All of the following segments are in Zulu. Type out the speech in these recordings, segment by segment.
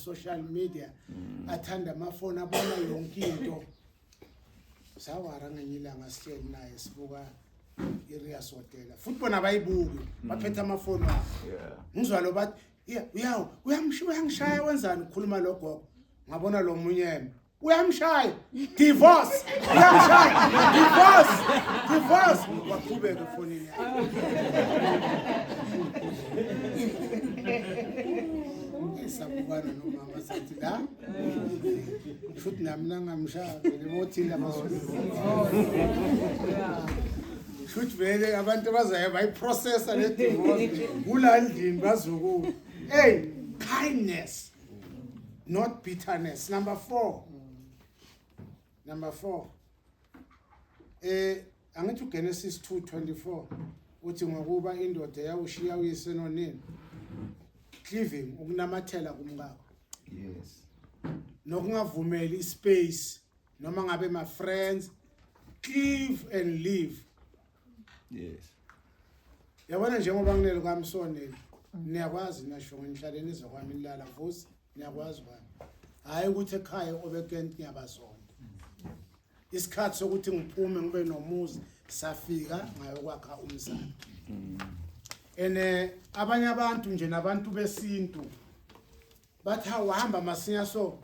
social media athanda amafoni abona yonke into sawara ngenyilanga sitshela naye sibuka iRias Hotel futhi bona bayibuki baphethe amafoni ngizwa lo bathi uyangishaya wenzani ukukhuluma logogo ngabona lo munyeme uyamshaya divorce uyamshaya divorce waqhubeka efonini isabukana nomama sathi la futhi nami ngamshaya lemothini abasuku futhi vele abantu bazaye bayiprocessa le divorce kulandini bazoku kindness not bitterness. Number 4 angithi uGenesis 2:24 uthi ngokuba indoda yawushiya uyise nonini cleaving ukunamathela kumkakho Yes. nokungavumeli ispace noma ngabe my friends cleave and live. Yes. Yabona njengoba nginele kaMsoneli niyakwazi nasho ngenhlaleni izokwami ilala vusi niyakwazi kwami hayi ukuthi ekhaya obekent ngiyabazona isikhathi sokuthi ngiphume ngibe nomuzi safika ngayokwakha umzana abanye abantu nje nabantu besintu bathi awahamba masinya so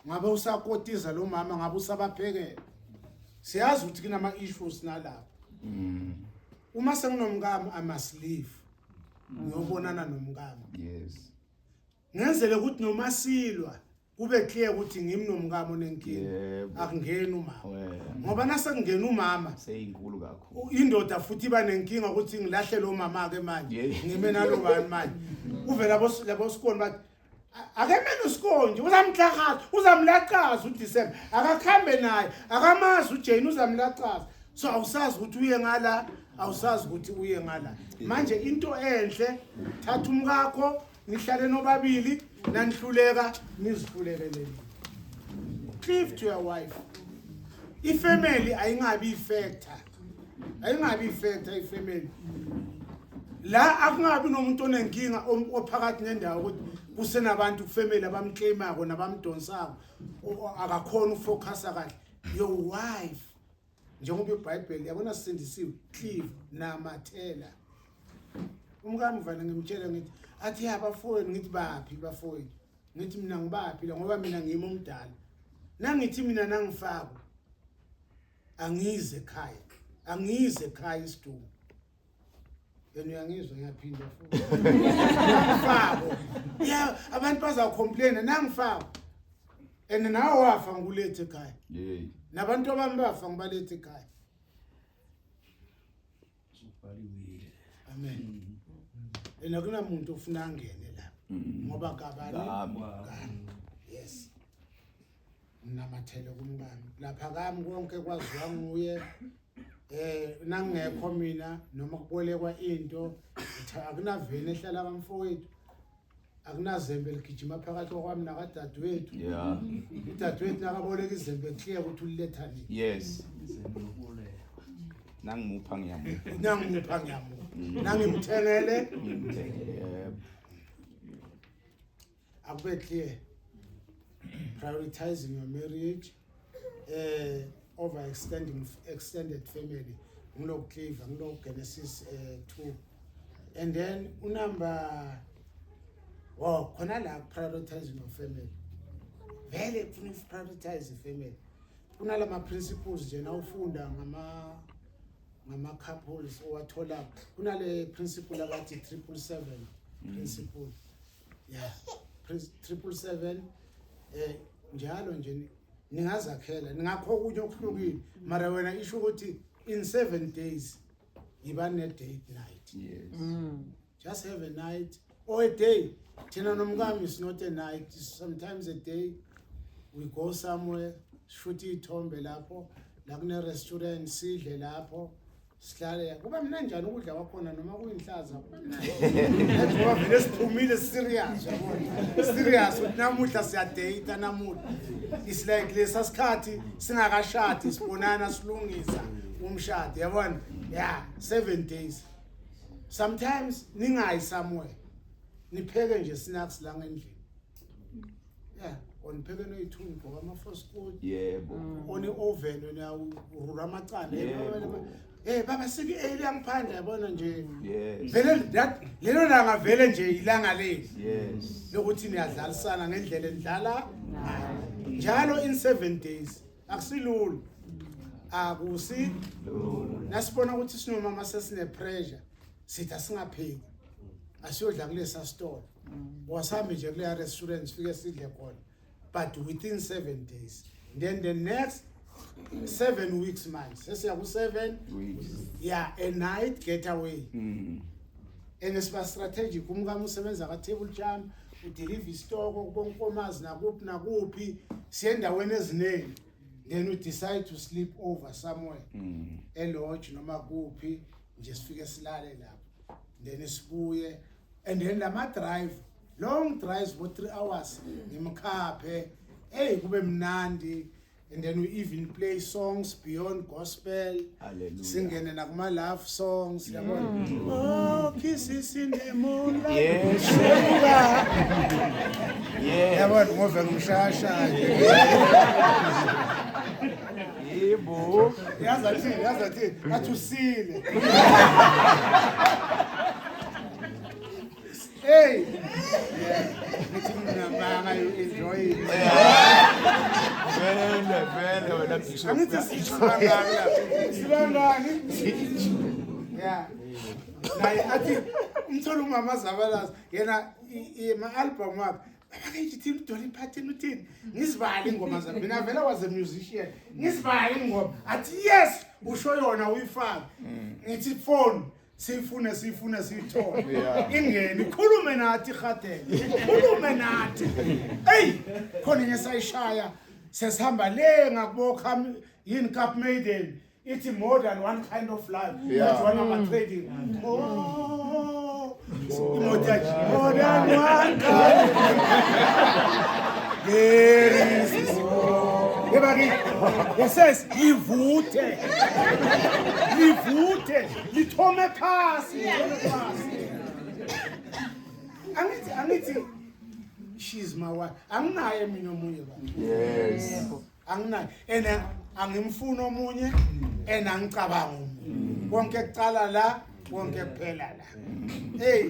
ngabe usakotiza lo mama ngabe usabaphekela siyazi ukuthi kunama issues nalapho uma senginomkami I must leave ngiyobonana nomkami Yes. ngenzele ukuthi noma silwa kube clear ukuthi ngimi nomkami onenkinga akungeni umama ngoba nasengena umama seyinkulu kakhulu indoda futhi iba nenkinga ukuthi ngilahle lo mama ke manje ngime nalo bani manje uvela labo sikoni bathi akemena usikonje uzamlaqaza uDecember akakhambe naye akamazi uJane uzamlaqaza so awusazi ukuthi uye ngala awusazi ukuthi uye ngala manje into enhle thatha umkakho nihlale nobabili nanihluleka nizihlulekele cleave to your wife ifamily ayingabi ifactor ifamily la akungabi nomuntu onenkinga ophakathi nendawo ukuthi kusenabantu kufamily abamclaimako nabamdonsako akakhona ufocusa kahle your wife njengoba iBhayibheli yabona sisindisiwe cleave namathela umkami mvana ngimtshela ngithi athi abafowenu ngithi baphi bafowenu ngithi mina ngibaphi ngoba mina ngimi omdala nangithi mina nangifako angize ekhaya isidumo yena uyangizwa ngiyaphinda futhi ngifako abantu bazawucomplain nangifako nawe wafa ngikulethe ekhaya nabantu abami bafa ngibalethe ekhaya amen kunamuntu ofuna angene la ngoba kabani yes namathele kumkami lapha kami konke kwaziwa nguye nangekho mina noma kubolekwa into akunaveni ehlala kamfowethu akunazembe ligijima phakathi kwami nakadadewethu udadewethu nakaboleka izembe clear ukuthi uliletha nini Yes. Nangimupha ngiyamupha nangimthengele akube clear prioritizing your marriage over extended family ngilocleave Genesis 2 and then unumber khona la prioritizing your family vele kufuna prioritize family kunala ma principles nje nawufunda ngama couples owathola kunale principle abathi 777 principle 777 njalo nje ningazakhela ningakho kunye okuhlukile mara wena isho ukuthi in 7 days yiba ne date night just have a night or a day thina nomkami is not a night, sometimes a day we go somewhere shoot ithombe lapho la kune restaurant sidle lapho sihlale kuba mina njani ukudla kwakhona noma kuyinhlaza kuba mina ngoba vele siphumile serious yabona serious ukuthi namuhla siya date namuhla is like lesa sikhathi singakashadi sibonana silungisa umshado yabona 7 days sometimes ningayi somewhere nipheke nje snacks la ngendlini nipheke noyithungi for ama-fosfood Yebo. one oven uyarura amacanda Yebo. baba siki eliyangiphandla yabona nje Yes. vele lelo langa vele nje ilanga lethu Yes. lokuthi niyadlalisana ngendlela endlala njalo in 7 days akusilula akusi nasibona ukuthi sinomama sesine pressure sithi asingapheki asiyodla kulesa store wasambe nje kule restaurant sifike sidle khona but within 7 days then the next 7 weeks manje sesiya ku 7 Weeks. yeah a night getaway Mm. enesiba strategic umkami usebenza ka table jam udeliver stock kubonkomazi nakuphi siye endaweni eziningi then we decide to sleep over somewhere elodge noma kuphi nje sifike silale lapho then sibuye and then lama drive long drives for 3 hours ngimkhaphe kube mnandi and then we even play songs beyond gospel. Hallelujah. Singing in my love songs. Oh, kisses in the moonlight. Yes. Yes. Yabona ngove ngishasha. Yebo. Yazathi athusile. Hey. Ngithi mina manga you enjoy it. Vele wena Angithi sibangani. Yeah. Naye athi umtholo umama Zabalaza yena ama-album wakhe babakeyithi Dolly Parton uthini ngizibali ingoma zami mina vele was a musician ngizibali ingoma athi yes usho yona uyifaka ngithi phone siyifune siyithola ingene ikhulume nathi khathe ikhulume nathi hey khona ngesayishaya sesihamba le ngakubokha yini Cup Maiden it's more than one kind of life. That's one of my trading. Oh, more than one kind. There is everybody. It says, livute, litome pasi. Angithi, she's my wife. Anginaye mina omunye ba. Yes. Anginaye. And angimfuna omunye engicabanga umuntu konke kuqala la konke kuphela la hey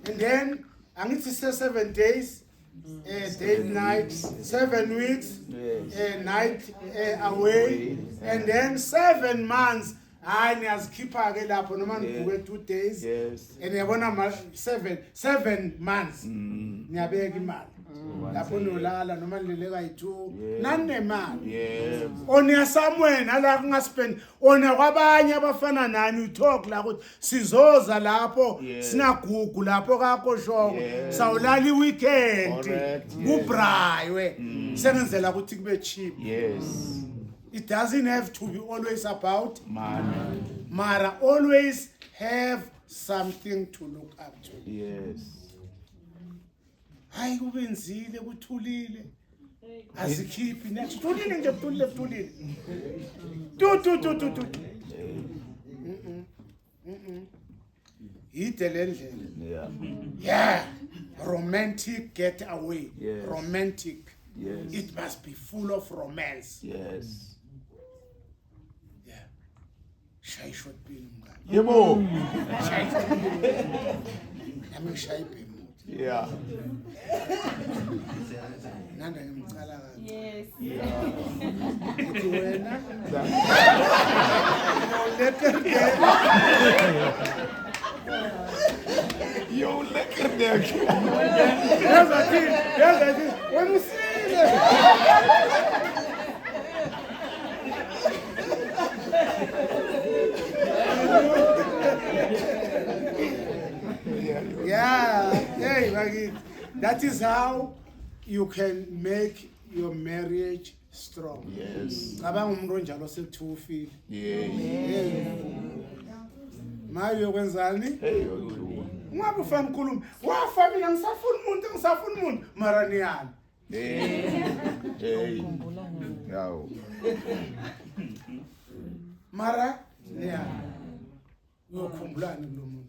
and then angithi 7 days day night 7 weeks night away and then 7 months hayi niyazikhipha ke lapho noma nibuke 2 days and yabona 7 months niyabeka imali lapho nolala noma nileleka yi2 nanemali ona somewhere nala kungaspend ona kwabanye abafana nani utalk la ukuthi sizoza lapho sinagugu lapho kakho shongo sawulala iweekend kubraywe sengenzela ukuthi kube cheap it doesn't have to be always about money mara always have something to look up to hayi kubenzile kuthulile azikhiphi next thulile nje kuthulile tu ide lendlela yeah romantic getaway romantic it must be full of romance yeah shy shot pin mngani Yebo. shy shot pin nami shy pin Yeah. Nanda ngimcala kabi. Yes. Uthi wena. Yo lekker dek. Yazathi wena usile. Yeah, hey, Maggie. That is how you can make your marriage strong. Yes. Cabanga umuntu onjalo sethufi. Yeah. Maye ukwenzani? Hey, Ungabe ufana ukukhuluma. Wafa mina ngisafuna umuntu mara niyani. Hey. Yawo. Mara niyani. Uyokhumbulani kulo muntu?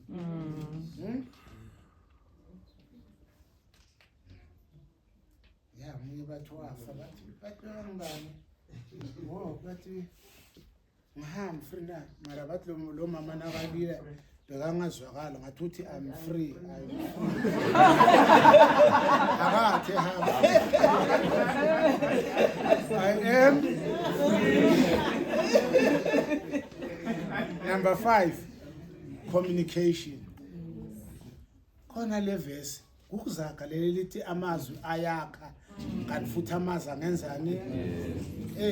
Yeah. munye bathi wafa bathi ngibani bathi ngihamba free na mara bathi lo mama nakalila bekangazwakala ngathi uthi I'm free akathi hamba I am number 5 communication khona le verse kuzaga leli lithi amazwi ayakha kanti futhi amazwi angenzani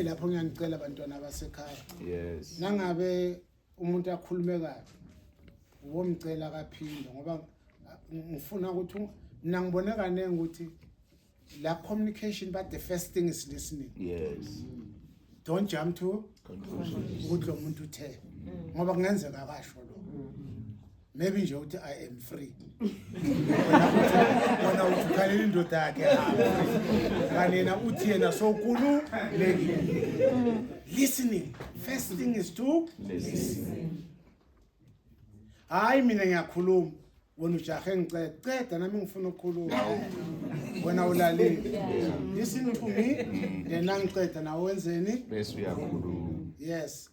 lapho ngiyanicela abantwana abasekhaya Yes. nangabe umuntu akhulume kahle ubomcela kaphinda ngoba ngifuna ukuthi mina ngibone kanenge ukuthi la communication but the first thing is listening. Yes. Don't jump to Conclusions. ukuthi lo muntu uthe ngoba kungenzeka kasho lo maybe nje uthi I am free wena uthi khaleli indoda yakhe kanina uthi yena sokulu listening first thing is to listen. Hayi mina ngiyakhuluma wena ujahe ngiceda nami ngifuna ukukhuluma wena ulalele listen to me then ngiceda nawe wenzeni Bese uyakhuluma. yes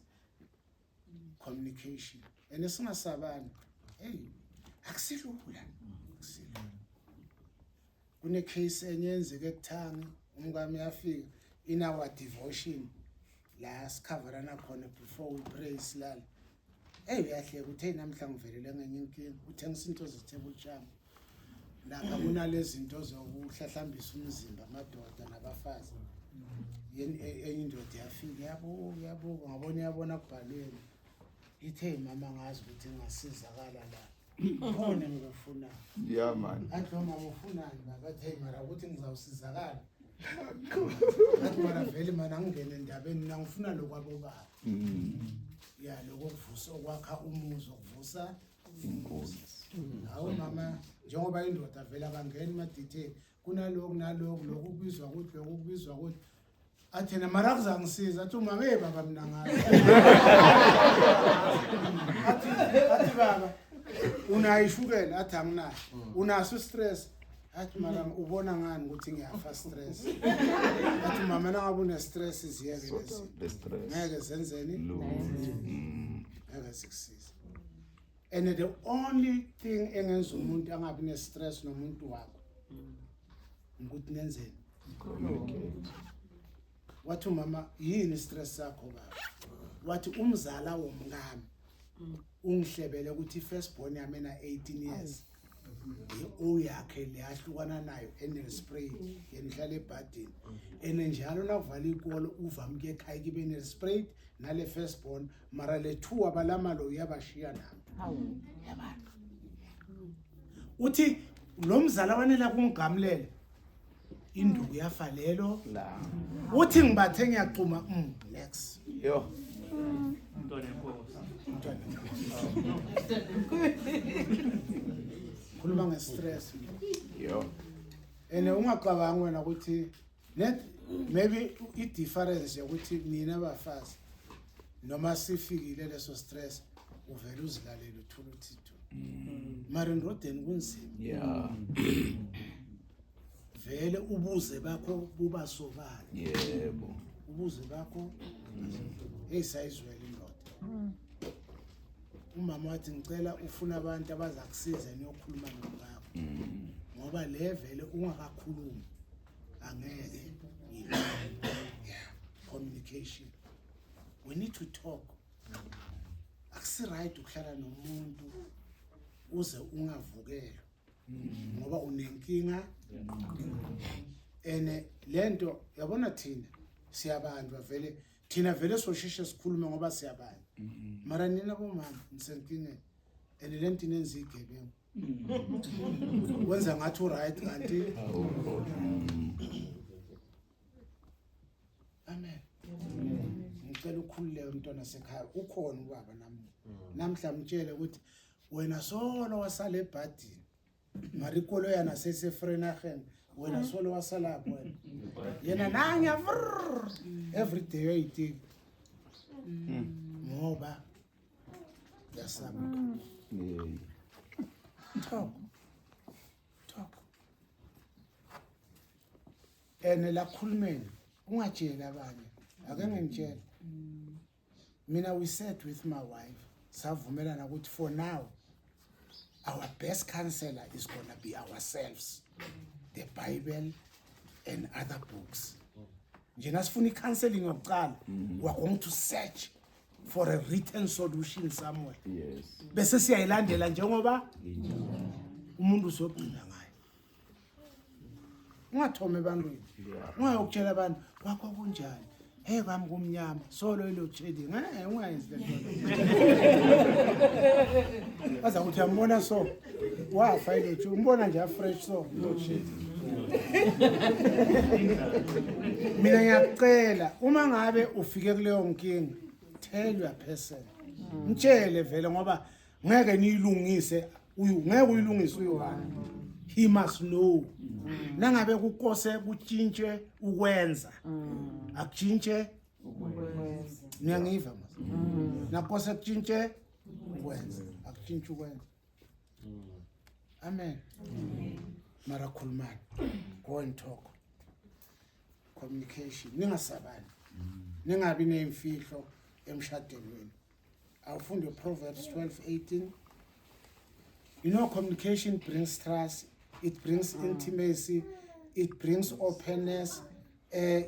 communication and singasabani hey akusilula kune case enyenzeke ekuthanga umkami yafika in our devotion la sikhaverana khona before we pray silala uyahleka uthe namhla ngivelele ngenye inkinga uthengisa into ze-table jam lapha kunalezi zinto zokuhlahlambisa umzimba amadoda nabafazi enye indoda yafika yabo ngabona kubhalweni ithe mama ngazi ukuthi ngasizakala la khona ngikufuna Yeah, man. athi mama ufunani baba athe mara ukuthi ngizawusizakala athi mara vele mana ngingene endabeni mina ngifuna lokwabo baba ya lokuvusa okwakha umuzi okuvusa inkosi hawo mama njengoba indoda vele abangeni ma-detail kunalokhu nalokhu lokubizwa ukuthi lokubizwa ukuthi athena mara kuzangisiza athi umama baba mina ngazi athi baba unayishukela athi anginayo unaso stress athi mara ubona ngani ukuthi ngiyafa stress athi mama nangabe une stress iziyeke lezi The stress. ngeke zenzeni Lose. ngeke zikusiza and the only thing engenza umuntu angabi ne stress nomuntu wakho ukuthi nenzeni Communicate. wathi mama yini stress sakho baba wathi umzala womngami ungihlebele ukuthi first born yami na 18 years yakhe leyahlukana nayo enespray yenihlala ebhadini enenjalo nakuvala ikolo uvamke ekhaya kibe nespray nale first born mara le two abalama lo uyabashiya nami yabana uthi lo mzala wanela kungamlele induku yafalelo La. uthi ngibathe ngiyaqhuma next Yo. khuluma ngestress Yo. ene ungacabanga wena ukuthi net maybe I difference ukuthi nina bafazi noma sifikile leso stress uvela uzilalela uthula uthithu mara endodeni kunzima Yeah. vele ubuze bakho buba sobala Yebo. ubuze bakho sayizwela indoda umama wathi ngicela ufuna abantu abazakusiza niyokhuluma ngakho ngoba le vele ungakakhulumi angeke yeah communication we need to talk akusi right ukuhlala nomuntu uze ungavukelwa ngoba unenkinga ene lento yabona thina siyabanjwa vele thina vele sosheshe sikhulume ngoba siyabanjwa mara nina bomama nisenkingeni ene lento inenza igebengu wenza ngathi right kanti amen ngicela ukukhululeke umntwana sekhaya ukhona ubaba namhla mtshele ukuthi wena solo wasala ebhadini mara ikolo yana sesefrenagen wena solo wasala wena yena nanya every day uyithi ngoba yasaba Yeah. talk ene lakhulumeni ungatshela abanye ake ngitshela mina we sat with my wife savumelana ukuthi for now our best counselor is going to be ourselves, the Bible and other books. Njena sifuna counseling yokuqala, we are going to search for a written solution somewhere. Yes. Bese siyayilandela njengoba umuntu uzogcina ngayo. Ungathome ebantwini. Ungayokutshela abantu kwakho kunjani. Hey kwami kumnyama, solo ilo trading. Ungayenzi lento. Baza ukuthi yambona so. Wafa ilo, umbona nje fresh so ilo trading. Mina ngiyacela uma ngabe ufike kuleyo nkinga tell your person mtshele vele ngoba ngeke niyilungise ngeke uyilungise uyohana he must know nangabe kukose kutshintshe ukwenza akutshintshe ukwenza niyangiva manje nakose kutshintshe ukwenza akutshintshe ukwenza amen mara khulumani go and talk communication ningasabani ningabi nemfihlo emshadweni wenu awufunde Proverbs 12:18 you know communication brings trust, it brings intimacy, it brings openness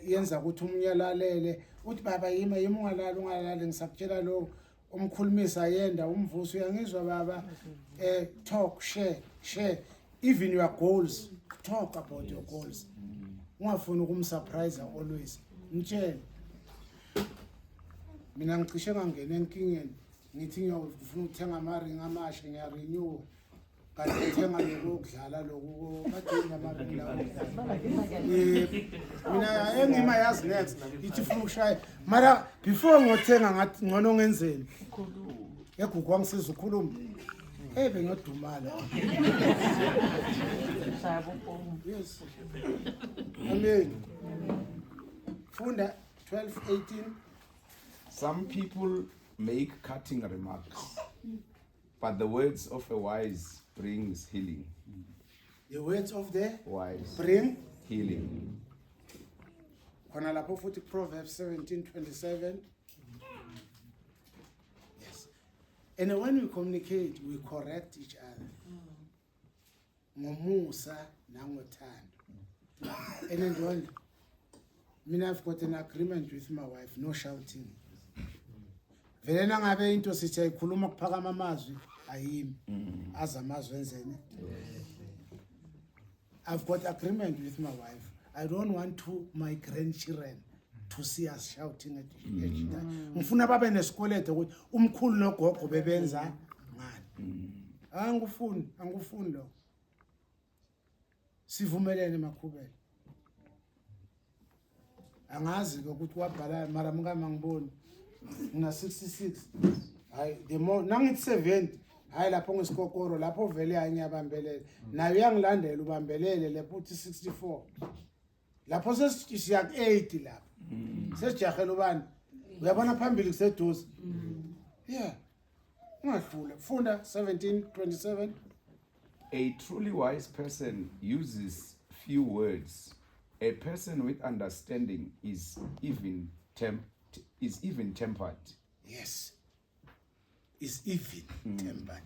yenza ukuthi umnyalalele uthi baba yima ungalali ngisakutshela lo umkhulumisa yenda umvuso uyangizwa baba talk share even your goals, talk about your goals. Ungafuni ukumsurprise always. Mtshela. Mina ngicishe ngangena enkingeni ngithi ngiyofuna ukuthenga ama-ring amasha ngiyarenew. Kanti ngithenga lokudlala lokho kade ngamaring lawo. Mina engimayazi next ithi ufuna ukushaya. Mara before ngothenga ngathi ngcono ngenzeni. Egugu wangisiza ukukhuluma. Bengadumala. Yes. Amen. Funda 12:18. Some people make cutting remarks, but the words of a wise brings healing. The words of the Wise bring healing. Khona lapho futhi Proverbs 17:27. And when we communicate, we correct each other. Ngomusa nangothando. And then mina I've got an agreement with my wife, no shouting. Vele nangabe into sithi ayikhuluma kuphakama amazwi ayimi. Aza amazwi enzene. I've got agreement with my wife. I don't want my grandchildren to see us shouting at each other. Ngifuna babe nesikolete ukuthi umkhulu nogogo bebenza ngani. Angifuni lo. Sivumelene makhubele. Angazi ukuthi wabhala mara mngama ngiboni. Ngina 66. Hayi the more nangithi 70. Hayi lapho ngesikokoro lapho vele ayanyabambelele. Nayo uyangilandela ubambelele lapho uthi 64. Lapho sesiya 80 lapho. Sesijahela ubani uyabona phambili kuseduze yeah ungadlula funda 17:27 A truly wise person uses few words. A person with understanding is even tempered. yes is even tempered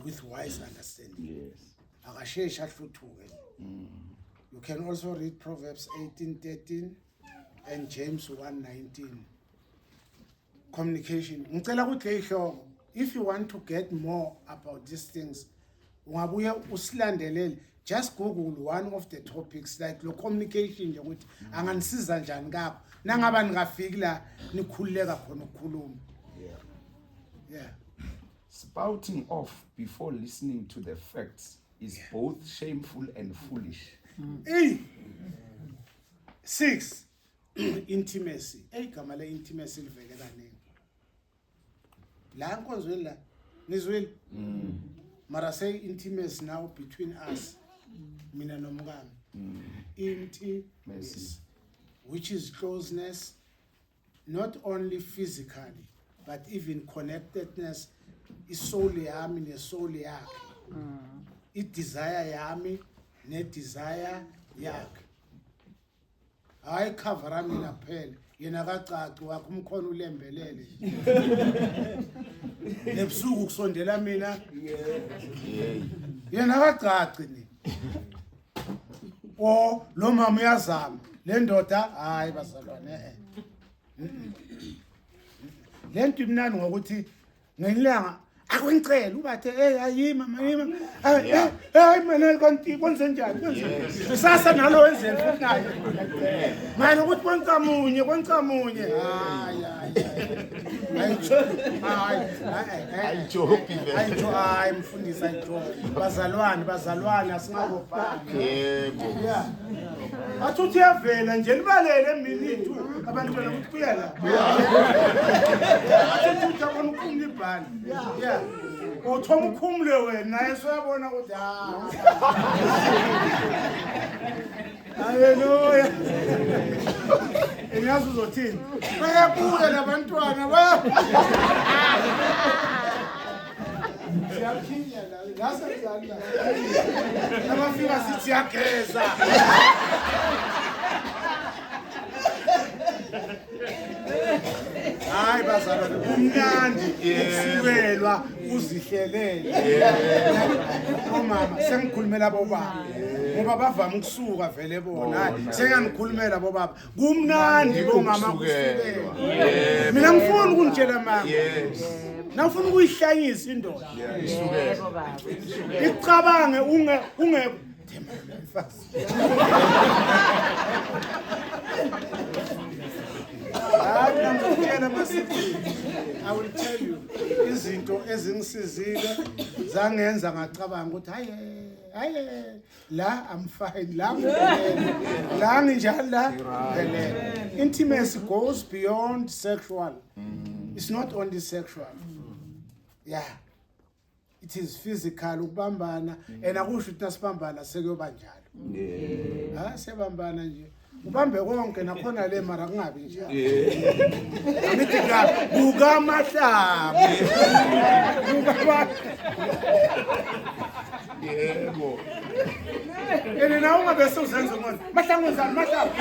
with wise understanding Yes. akasheshe ahluthuke you can also read Proverbs 18:13 and James 1:19. Communication. Ngicela ukuthi ihloko if you want to get more about these things ungabuye usilandelele just google one of the topics like lo communication nje ukuthi anganisiza njani ngakho nangaba ningafiki la nikhululeka khona ukukhuluma. Yeah. Spouting off before listening to the facts is both shameful and foolish. 6 intimacy. Igama le intimacy livele kaningi. La nkonzweni la nizwile? Mara say intimacy now between us. Mina nomngane. Intimacy, which is closeness, not only physically, but even connectedness. Isoul yami nesoul yakhe. I desire yami ne desire yakhe. hayi cover mina kuphela yena akacaci wakho umkhono ulembelele ebusuku kusondela mina yena akacaci ni lo mama uyazama le ndoda hayi bazalwane lento imnani ngokuthi ngelanga akwengicela ubathe hayi mama hayi mina kanti kwenze njani kusasa nalo wenzeni futhi naye manje ukuthi kwencamunye hayi hayi mfundisi ayijobi bazalwane asingabobhani Yebo. athuthi yavela nje libalele eminithu abantwana ukuthi kuyela athuthi abona ukhumula ibhani yeah uthoma ukhumule wena naye soyabona ukuthi haleluya enyazi uzothini bayabuya labantwana siyaphinya la ngasemzali la abafika sithi siyageza hayi bazalwane umnandi usikelwa uzihlelele omama sengikhulumela bobaba ngoba bavama ukusuka vele bona hayi sengikhulumela bobaba kumnandi bomama kusikelwa mina ngifuna ukunitshela mama nawufuna ukuyihlanyisa indoda icabange unge I will tell you izinto ezingisizile zangenza ngacabanga ukuthi hayi la I'm fine la nginjalo la intimacy goes beyond sexual. It's not only sexual. Yeah. It is physical ukubambana and akusho ukuthi nasibambana sekuyoba njalo. Ha sebambana nje. Ubambe konke nakhona le mara kungabi nje. Angithi buka mahlaba. Yebo. Ene nawo ngabe sozenza ngone. Mahlangu zani mahlaba.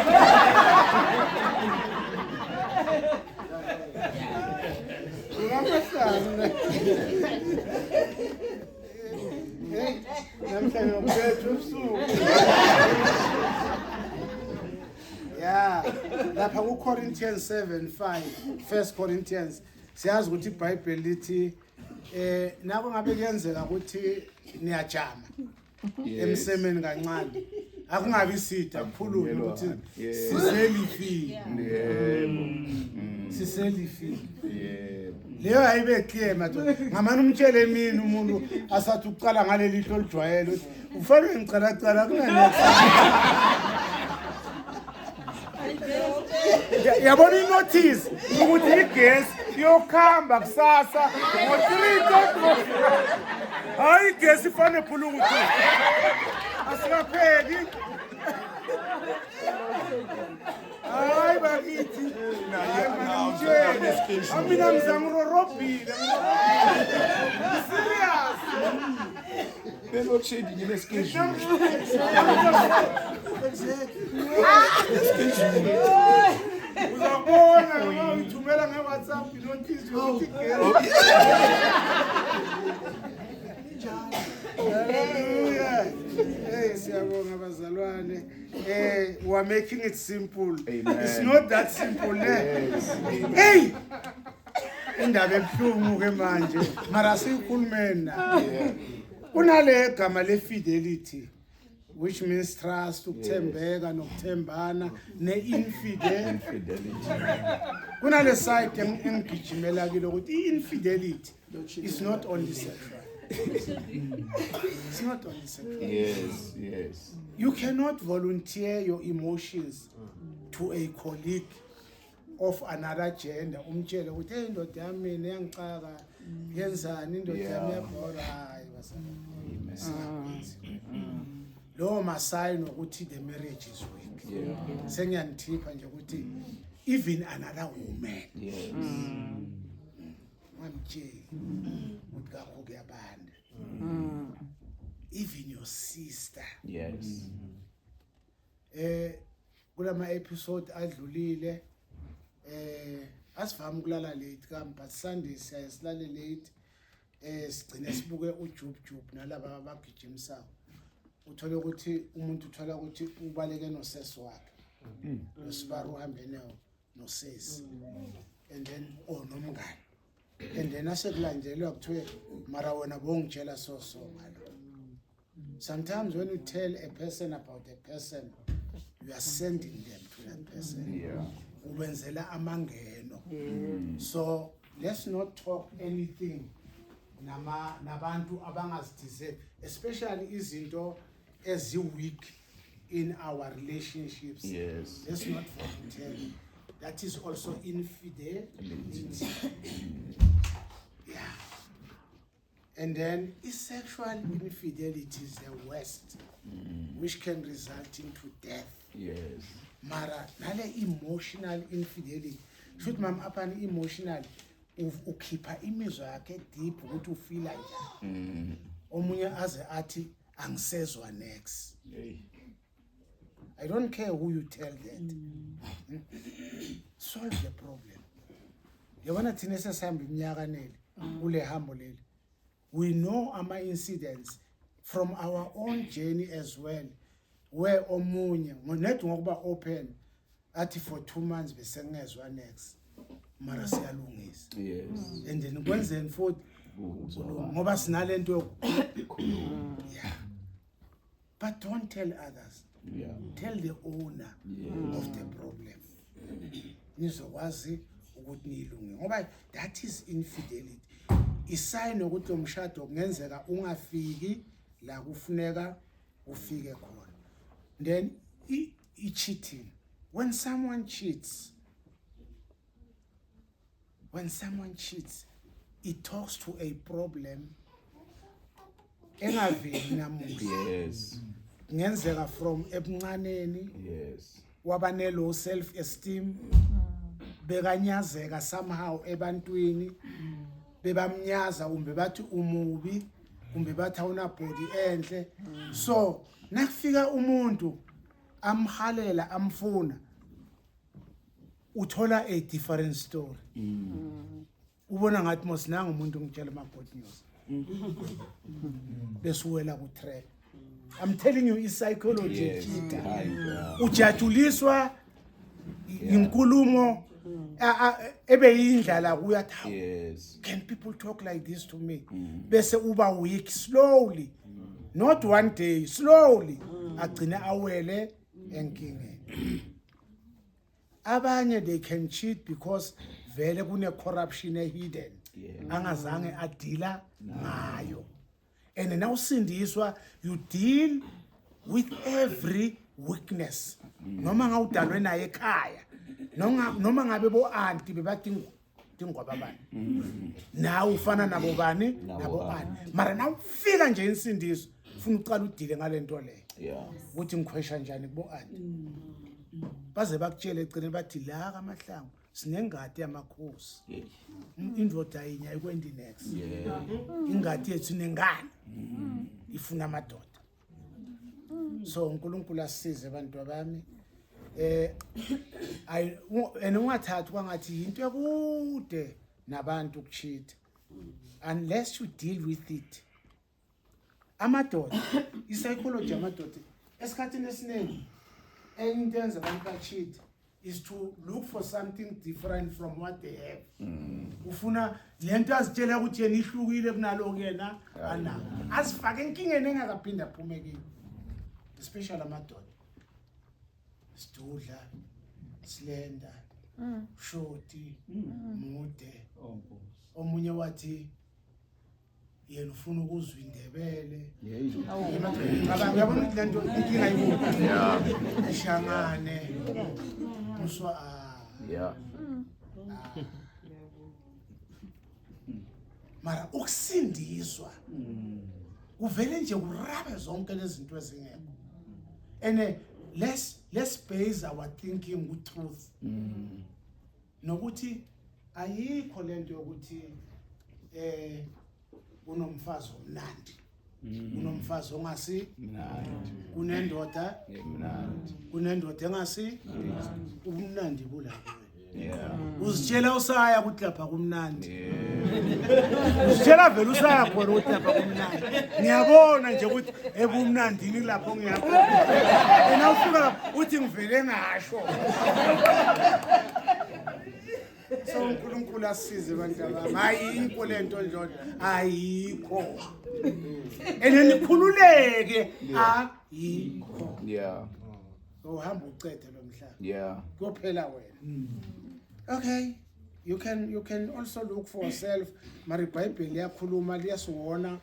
Yeah, lapha ku Corinthians 7:5, 1 Corinthians siyazi ukuthi iBhayibheli lithi nako ngabe kuyenzeka ukuthi niyajama emsemeni kancane akungabi isida kuphulule ukuthi siselifile siselifile leyo ayibe clear madoda ngamani umtshele mina umuntu asathi uqala ngaleli hlo lijwayele ufanele ngicala kunani yabona inotice ukuthi igesi yokhamba kusasa ngo-3 hayi igesi ifanele phula ukuthi asikapheli hayi bakithi mina ngizangirorobhile serious Belokushedi ngineschedule. uzabona noma uyithumela nge-WhatsApp inotice yokuthi igesi Hallelujah. Siyabonga bazalwane. We are making it simple. Amen. It's not that simple. Yes. Hey! Indaba ebuhlungu ke manje. Mara sikhulumena. Kunale gama le fidelity which means trust, ukuthembeka nokuthembana ne-infidelity. Kunale side engigijimela kilo ukuthi infidelity is not only sexual. It's not only sexual. Yes, yes. You cannot volunteer your emotions to a colleague of another gender. Umtshele ukuthi hey ndoda yami iyangixaka yenzani indoda yami yabhora hayi basana. Lo masign ukuthi the marriage is weak. Sengiyanithipha nje ukuthi even another woman. Yes. Mamtshele ukuthi kakho kuyabanda. Even your sister. Yes. kulama episode adlulile asivami kulala late but Sunday siyasilale late sigcine sibuke uJub nalaba abagijimisa uthole ukuthi umuntu uthola ukuthi ubaleke nosesi wakhe losibaru uhambe no sesi and then nomngane and then asekulandelwa kuthiwe mara wena bongitshela so ngalo. Sometimes when you tell a person about a person, you are sending them to that person. Ubenzela amangeno. So let's not talk anything nabantu abangazidise, especially izinto weak in our relationships. Yes. Let's not forget that is also infidelity. Yeah. And then sexual infidelity is the worst, which can result into death. Yes. Mara, nale emotional infidelity. Should mam upon emotional, ukipha imizwa yakhe deep ukuthi ufeel njani. Omunye aze athi angisezwa next. I don't care who you tell that. Solve the problem. Yabona thina sesihamba iminyaka neli kule hambo leli. We know our incidents from our own journey as well, where omunye ngonethi ngokuba open athi for 2 months besengezwa next mara siyalungisa. Yes. And then kwenzeni futhi ngoba sinalento yeah. But don't tell others. Yeah. Tell the owner of the problem. Nizokwazi ukuthi nilunge ngoba that is infidelity. Isign ukuthi umshado kungenzeka ungafiki la kufuneka ufike khona. Then cheating. When someone cheats, it talks to a problem engaveli namuhla. Yes. Ngenzeka from ebuncaneni. Yes. Wabane low self-esteem. Bekanyazeka somehow ebantwini. Bebamnyaza umbe bathi umubi umbe bathi awuna body enhle. So nakufika umuntu amhalela amfuna uthola a different story. Ubona ngathi mos nanga umuntu ngitshela ama good news. Besuwela ku trap. I'm telling you psychology. Yes. Ujajuliswa inkulumo ebeyindlala kuyathi. Yes. Can people talk like this to me? Bese uba weak slowly. Not one day, slowly. Agcina awele enkingeni. Abanye they can cheat because vele kune corruption hidden. Angazange adila ngayo. And now sindiswa you deal with every weakness. Noma ngawudalwe naye ekhaya. Noma ngabe bo auntie bebathi ngoba bani. Nawe ufana nabo bani nabo auntie. Mara naw ufika nje insindiso ufuna uqala udile ngalento le. Yeah. Ukuthi ngikhwesha njani kubo auntie. Baze bakutshele egcine bathi la kaMahlangu sinengadi yamakhosi. Indoda yinya ikwendi next. Yeah. Ingadi yethu nengane. Ifuna amadoda. So uNkulunkulu asize abantu abami. Ungathathi kwangathi into ekude nabantu ukucheat unless you deal with it. Amadoda psychology amadoda esikhathini esiningi into enza abantu bacheat is to look for something different from what they have. Ufuna lento azitshela ukuthi yena ihlukile kunaloko yena ana asifake enkingeni engakaphinda aphume kini, especially amadoda. Sidudla, slender, shorty, mude. Omunye wathi yena ufuna ukuzwa indebele. Ngiyabona ukuthi lento inkinga yibo. Yeah. Eshangane. Muswa Yeah. Mara ukusindiswa. Uvele nje urabe zonke lezi zinto ezingekho. And let's base our thinking with truth. Nokuthi ayikho lento yokuthi unomfazi omnandi kunomfazi ongasi Mnandi. kunendoda Mnandi. kunendoda engasi umnandi kulapho Yeah. uzitshela usaya ukuthi lapha kumnandi uzitshela vele usaya khona ukuthi lapha kumnandi ngiyabona nje ukuthi ebumnandini lapho ngiyakhona wena ufika lapho uthi ngivele ngasho so uNkulunkulu asize bantwana ayikho lento nje ayikho enikhululeke ayikho Yeah. uhamba ucede lo mhlaba Yeah. kuphela wena okay you can also look for yourself mari iBhayibheli liyakhuluma liyasiwona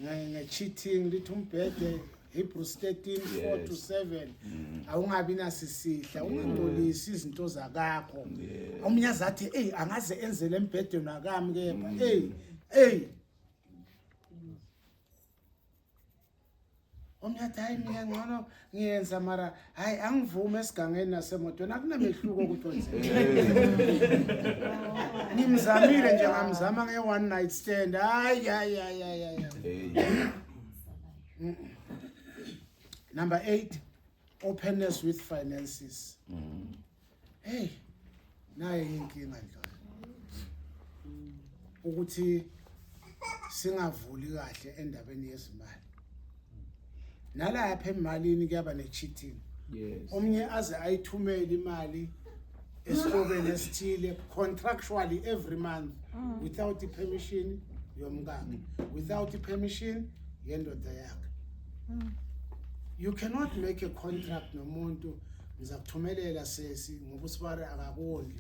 nge-cheating lithi umbhede Hebrews 13:4-7 awungabi nasisihla ungantolisi izinto zakakho omunye azathi angaze enzele embhedeni wakami kepha omnyathi hayi mina ngcono ngiyenza mara hayi angivume esigangeni nasemotweni akunamehluko ukuthi wenze ngimzamile nje ngamzama nge-one night stand hayi Number 8, openness with finances. Hey, naye inkinga njalo ukuthi singavuli kahle endabeni yezimali nalapha emalini kuyaba ne-cheating. Yes. Omnye aze ayithumele imali esihlobeni esithile contractually every month without the permission yomkakhe, without the permission yendoda yakhe. You cannot make a contract nomuntu ngizakuthumelela sesi ngoba usibare akakondli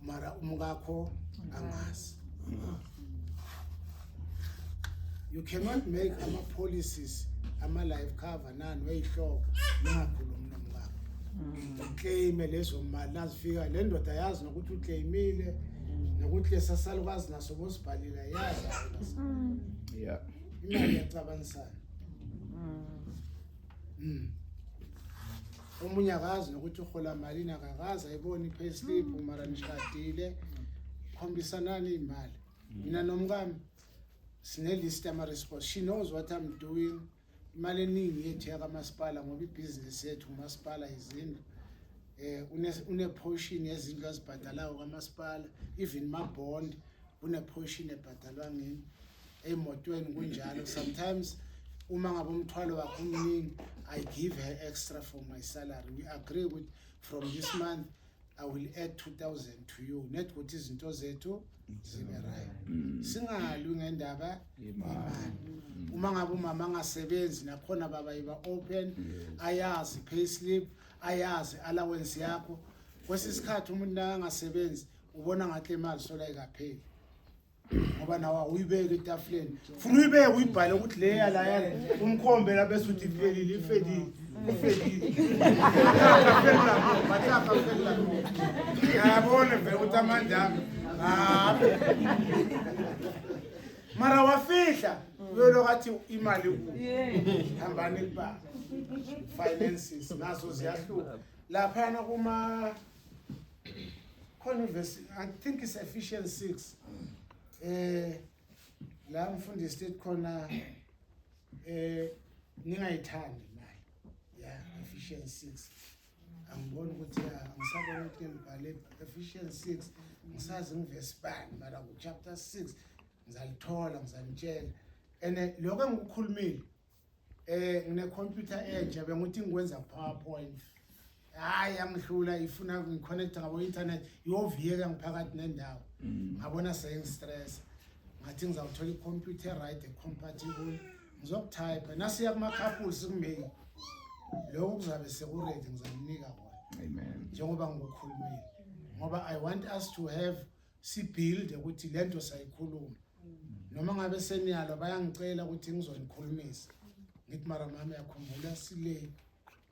mara umkakho angazi. You cannot make ama policies ama life cover nani weyihloko ningakhulumi nomkakho uclaim lezo mali nazifika le ndoda yazi nokuthi uclaimile nokuthi lesasalukazi naso bosibhalila yazi Yeah. imali yacabanisana omunye akazi nokuthi uhola malini akakazi ayibona i-payslip mara nishadile khombisanani imali mina nomkami sine-list ama-response she knows what I'm doing imali eningi yethu yakamasipala ngoba ibhizinisi yethu umasipala izindlu une-portion yezindlu azibhadalayo kamasipala even ma-bond une-portion ebhadalwa ngini emotweni kunjalo sometimes uma ngabe umthwalo wakho umningi I give her extra from my salary we agree with from this month I will add 2,000 to you net ukuthi izinto zethu zibe right singalwi ngendaba imali uma ngabe umama angasebenzi nakhona baba yiba open ayazi payslip ayazi allowance yakho kwesisikhathi umuntu angasebenzi ubona ngathi imali sola ikapheli ngoba nawa uyibeke etafuleni ufuna uyibeke uyibhale ukuthi le yala yala umkhombe la bese uthi ifelile ifelile yabona vele ukuthi amandla mara wafihla uyolokathi imali hambani kuba finances nazo ziyahluka laphana kuma converse I think it's Ephesians 6 la mfundisi state khona ningayithandi imali yeah Ephesians 6 angibona ukuthi angisabona ukuthi ngibhale Ephesians 6 ngisazi ngivesi bani mara ku chapter 6 ngizalithola ngizanitshela ene lokho engikukhulumile ngine computer entsha benguthi ngikwenza PowerPoint hayi angihlula ifuna ngiconnecta ngabo internet yoviyeka ngiphakathi nendawo ngabona sengistress ngathi ngizawuthola icomputer right compatible ngizokutype nasiya kuma couples kumei lokho kuzabe sekuready ngizamnika kona Amen. njengoba ngikukhulumile ngoba I want us to have sibuild ukuthi lento sayikhuluma noma ngabe seniyalo bayangicela ukuthi ngizonikhulumisa ngithi mara mama yakhumbula sile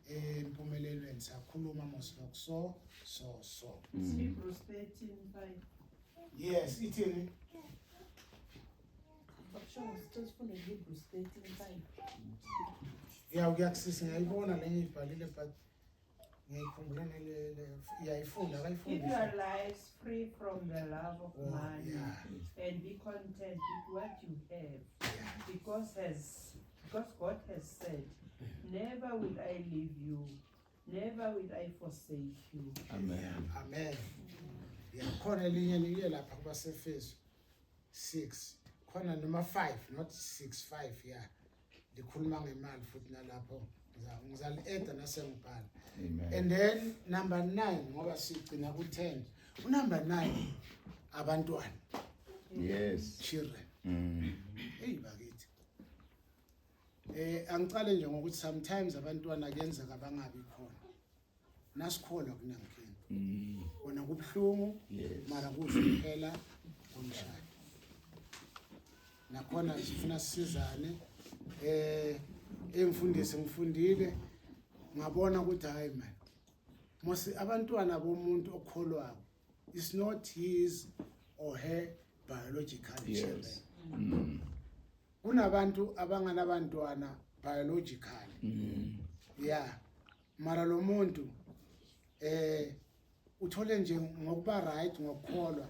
empumelelweni sakhuluma mosiloko so Hebrews 13:5. yes ithini Hebrews 13:5. ya uyakusisi ngiyayibona le ngiyibhalile but ngiyikhumbula nele iyayifunda Keep akayifunda your lives free from the love of Oh, money yeah. and be content with what you have, because as Because God has said, never will I leave you, never will I forsake you. Amen. Amen. Khona elinye liye lapha kwabaseFeso 6 khona noma 5 not 6 5 yeah likhuluma ngemali futhi nalapho ngizali-eda nasengibhala. Amen. And then number 9 ngoba sigcina ku10 number 9 abantwana Yes. children. Hey bakithi angicale nje ngokuthi sometimes abantwana kuyenzeka bangabi khona nasikholwa kunankinga wona kubhlungu Yes. mara kuziphela komshado nakhona sifuna sisizane engifundise ngifundile ngabona ukuthi hayi man mose abantwana bomuntu okholwayo is not his or her biological children. Yes. Kunabantu abanganabantwana biological yeah mara lo muntu uthole nje ngokuba right ngokukholwa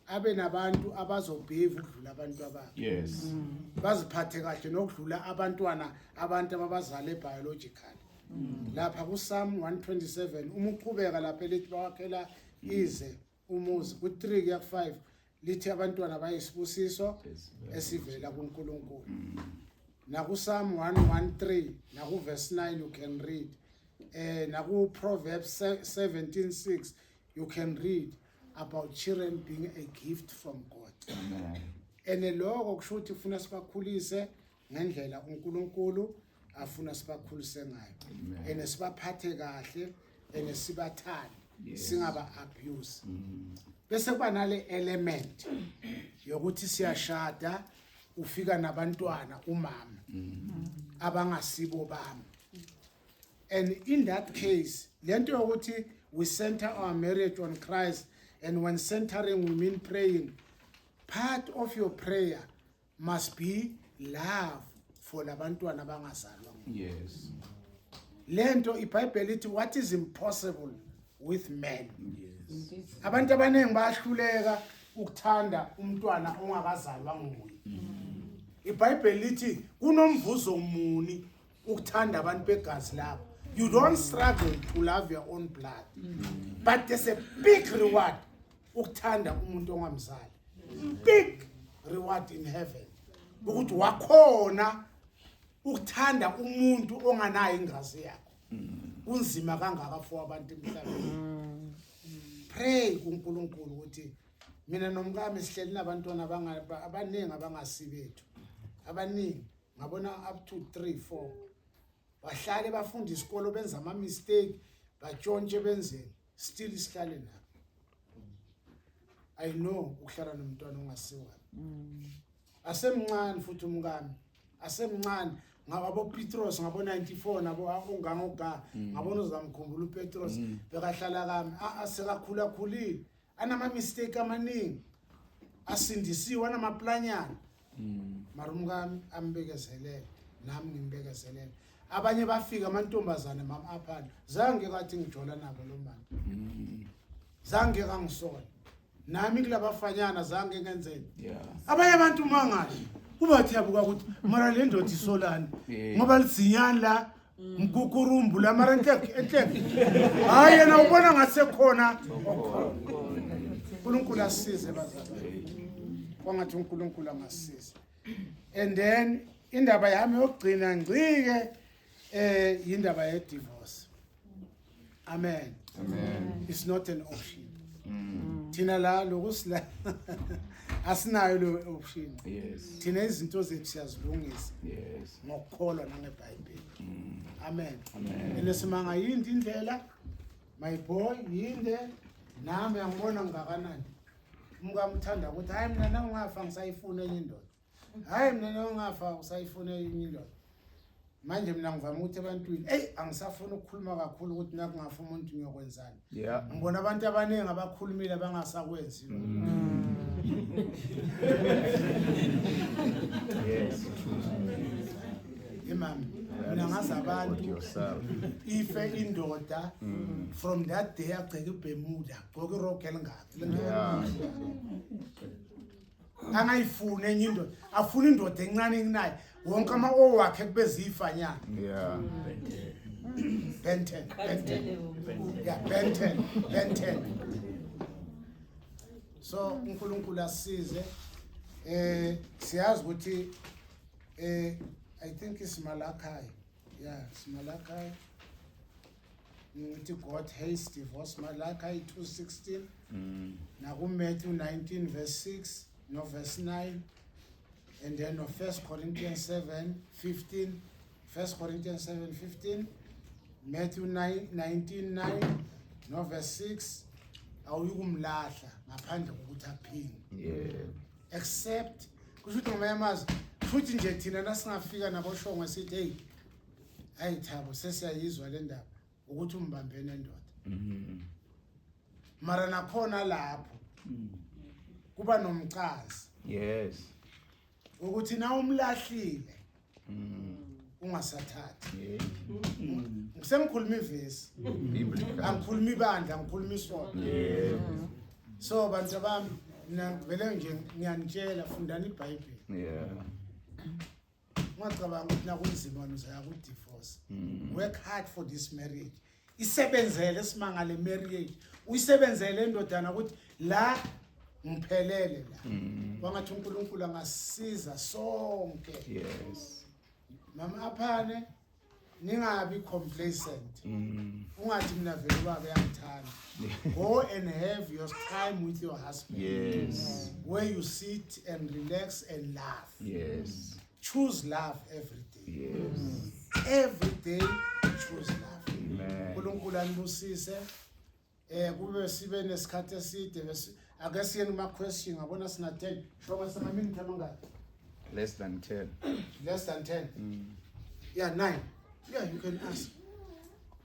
abe nabantu abazobhave ukudlula abantu abakhe. Yes. Baziphathe kahle nokudlula abantwana abantu ababazale biological. Lapha ku Psalm 127 uma uqhubeka lapha elithi bawakhela ize umuzi ku3 kuya ku5 lithi abantwana bayisibusiso esivela kuNkulunkulu. Na ku Psalm 113 na ku verse 9 you can read. Na ku Proverbs 17:6 you can read about children being a gift from God. Amen. Ene lokho kusho ukuthi ufuna sibakhulise ngendlela uNkulunkulu afuna sibakhulise ngayo. Ene sibaphathe kahle ene sibathande singaba abuse. Bese kuba nale element yokuthi siyashada ufika nabantwana umama abangasibo bami. And in that case lento yokuthi we center our marriage on Christ, and when centering we mean praying, part of your prayer must be love for labantwana abangazalwa. Yes. Lento iBhayibheli ithi what is impossible with men. Yes. Abantu abanengi bayahluleka ukuthanda umntwana ongakazalwa nguye. iBhayibheli ithi kunomvuzo muni ukuthanda abantu begazi lakho. You don't struggle to love your own blood. But there's a big reward ukuthanda umuntu ongamzali. Big reward in heaven. Ukuthi wakhona ukuthanda umuntu onganayo ingazi yakho. Kunzima kangaka for abantu emhlabeni. Pray kuNkulunkulu ukuthi mina nomkami sihleli nabantwana abaningi abangasibethu. Abaningi ngabona up to 3 4 bahlale bafunda isikolo benza ama mistake batshontshe benzeni still isihlale nabo. I know ukuhlala nomntwana ongasiwa. Asemncane futhi umkami asemncane ngabo Petros ngabo 94 nabo ungangoga ngabona uzamkhumbula uPetros bekahlala kami asekakhula khulile anama mistake amaningi asindisiwe namaplanyana mara umkami ambekezelele nami ngimbekezelele. Abanye bafika amantombazane mama aphala zange kathi ngijola nabo lo manje zange kangisola nami kulabafanyana zange ngenzeni. Abanye abantu mangathi ubathi yabuka ukuthi mara le ndoda isolani ngoba lizinyana la mkukurumbu la mara enhle hayi yena ubona ngasekhona uNkulunkulu asize bazalwane kwangathi uNkulunkulu angasize. And then indaba yami yokugcina ngcike indaba ye divorce. Amen. Amen. It's not an option. Thina la lokusila asinayo lo option. Yes. Thina izinto zethu siyazilungisa Yes. ngokukholwa nangeBhayibheli. Amen. Amen. Elesimanga yindi indlela my boy yinde nami angibona ngakanani. Umkamthanda ukuthi hayi mina nangafa ngisayifuna enye indoda. Hayi mina nangafa usayifuna enye indoda. Manje mina ngivama ukuthi ebantwini angisafuna ukukhuluma kakhulu ukuthi nakungafa umuntu ngiyokwenzani. Yeah. Ngibona abantu abaningi abakhulumile bangasakwenzi. Yes. Imam mina ngazi abantu Yourself. ife indoda from that day agceke iBermuda gqoke irock elingaka. Yeah. angayifuni enye indoda afuna indoda encane kunaye wonke ama-o wakhe kube ziyifanyana Yeah. Ben 10 yeah Ben 10 so uNkulunkulu asisize siyazi ukuthi I think it's Malachi ngithi God hates divorce Malachi 2:16 naku Matthew 19 verse 6 no verse 9 and then of 1 Corinthians 7:15 1 Corinthians 7:15 Matthew 19:9 no verse 6 awuyikumlahla ngaphandle kokuthi aphinde Yeah. except kusho ukuthi ngomayamazi futhi nje thina nasingafika naboshongwe sithi hey hayi Thabo sesiyayizwa le ndaba ukuthi umbambene endoda mara nakhona lapho kuba nomcazi Yes. ukuthi na umlahlile ungasathathi Yeah. ngisengikhuluma ivesi Biblical. angikhuluma ibandla ngikhuluma isonto Yeah. so bantu bami mina vele nje ngiyanitshela fundani iBhayibheli Yeah. ungacabanga ukuthi nakunzima uzaya ku divorce work hard for this marriage isebenzele simangale marriage uyisebenzele endodana ukuthi la ngiphelele la wangathi uNkulunkulu angasiza sonke Yes. mama aphane ningabi complacent ungathi mina vele ubaba uyangithanda go and have your time with your husband Yes. where you sit and relax and laugh Yes. choose love every day Yes. choose love Amen. uNkulunkulu anibusise kube sibe nesikhathi eside bese ake siye kuma question ngabona sina 10 shoma sina minute amangaki Less than 10. less than 10 yeah 9 yeah you can ask